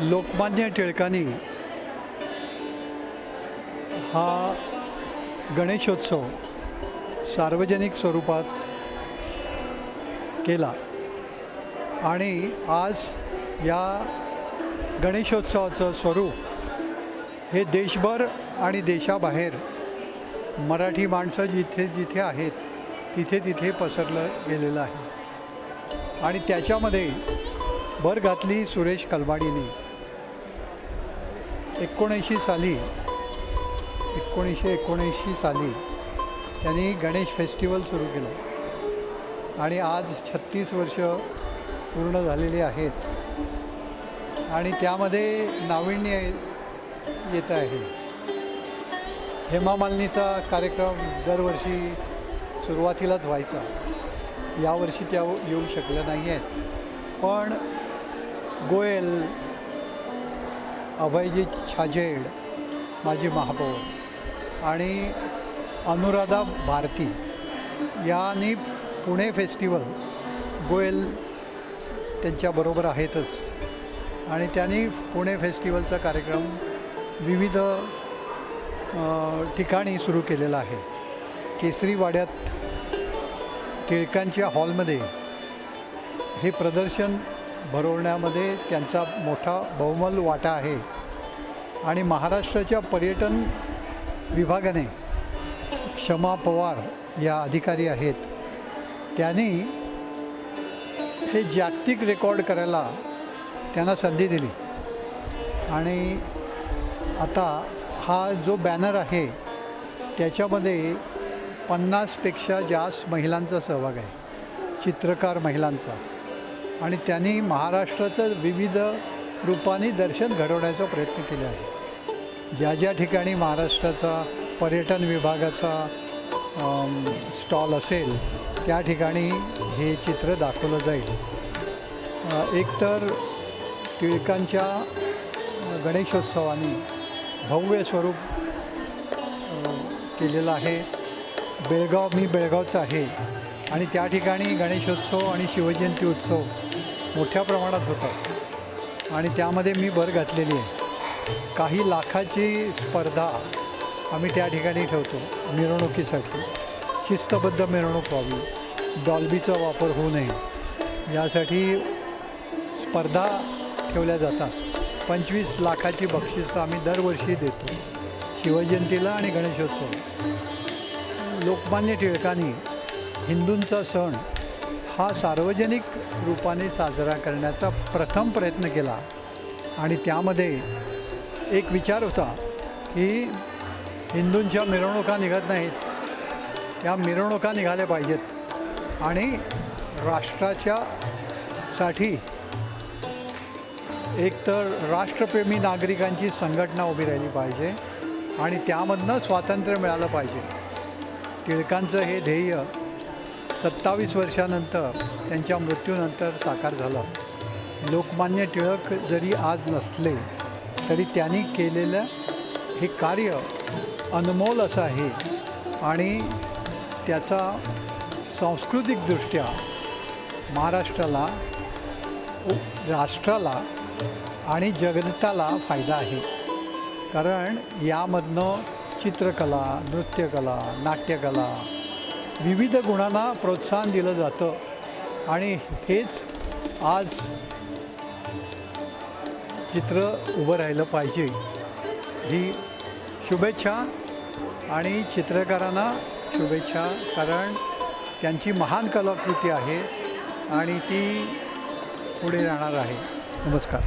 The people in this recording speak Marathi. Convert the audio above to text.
लोकमान्य टिळकांनी हा गणेशोत्सव सार्वजनिक स्वरूपात केला आणि आज या गणेशोत्सवाचं स्वरूप हे देशभर आणि देशाबाहेर मराठी माणसं जिथे जिथे आहेत तिथे तिथे पसरलं गेलेलं आहे आणि त्याच्यामध्ये भर घातली सुरेश कलमाडीने 1979 साली त्यांनी गणेश फेस्टिवल सुरू केलं आणि आज 36 वर्ष पूर्ण झालेली आहेत आणि त्यामध्ये नाविन्य येत आहे. हेमा मालिनीचा कार्यक्रम दरवर्षी सुरुवातीलाच व्हायचा. यावर्षी त्या येऊ शकल्या नाही आहेत, पण गोयल, अभयजीत छाजेड माजी महापौर आणि अनुराधा भारती यांनी पुणे फेस्टिवल, गोयल त्यांच्याबरोबर आहेतच आणि त्यांनी पुणे फेस्टिवलचा कार्यक्रम विविध ठिकाणी सुरू केलेला आहे. केसरीवाड्यात टिळकांच्या हॉलमध्ये हे प्रदर्शन भरवण्यामध्ये त्यांचा मोठा बहुमोल वाटा आहे आणि महाराष्ट्राच्या पर्यटन विभागाने क्षमा पवार या अधिकारी आहेत, त्यांनी हे जागतिक रेकॉर्ड करायला त्यांना संधी दिली आणि आता हा जो बॅनर आहे त्याच्यामध्ये 50पेक्षा जास्त महिलांचा सहभाग आहे, चित्रकार महिलांचा, आणि त्यांनी महाराष्ट्राचं विविध रूपाने दर्शन घडवण्याचा प्रयत्न केला आहे. ज्या ज्या ठिकाणी महाराष्ट्राचा पर्यटन विभागाचा स्टॉल असेल त्या ठिकाणी हे चित्र दाखवलं जाईल. एकतर टिळकांच्या गणेशोत्सवाने भव्य स्वरूप केलेलं आहे. मी बेळगावचा आहे आणि त्या ठिकाणी गणेशोत्सव आणि शिवजयंती उत्सव मोठ्या प्रमाणात होतात आणि त्यामध्ये मी भर घातलेली आहे. काही लाखाची स्पर्धा आम्ही त्या ठिकाणी ठेवतो मिरवणुकीसाठी. शिस्तबद्ध मिरवणूक व्हावी, डॉल्बीचा वापर होऊ नये यासाठी स्पर्धा ठेवल्या जातात. 25 लाखाची बक्षिसं आम्ही दरवर्षी देतो शिवजयंतीला आणि गणेशोत्सव. लोकमान्य टिळकांनी हिंदूंचा सण हा सार्वजनिक रूपाने साजरा करण्याचा प्रथम प्रयत्न केला आणि त्यामध्ये एक विचार होता की हिंदूंच्या मिरवणुका निघत नाहीत, त्या मिरवणुका निघाल्या पाहिजेत आणि राष्ट्राच्या साठी एकतर राष्ट्रप्रेमी नागरिकांची संघटना उभी राहिली पाहिजे आणि त्यामधनं स्वातंत्र्य मिळालं पाहिजे. टिळकांचं हे ध्येय 27 वर्षानंतर त्यांच्या मृत्यूनंतर साकार झालं. लोकमान्य टिळक जरी आज नसले तरी त्यांनी केलेलं हे कार्य अनमोल असं आहे आणि त्याचा सांस्कृतिकदृष्ट्या महाराष्ट्राला, राष्ट्राला आणि जगताला फायदा आहे. कारण यामधनं चित्रकला, नृत्यकला, नाट्यकला, विविध गुणांना प्रोत्साहन दिलं जातं आणि हेच आज चित्र उभं राहिलं पाहिजे. ही शुभेच्छा आणि चित्रकारांना शुभेच्छा, कारण त्यांची महान कलाकृती आहे आणि ती पुढे राहणार आहे. नमस्कार.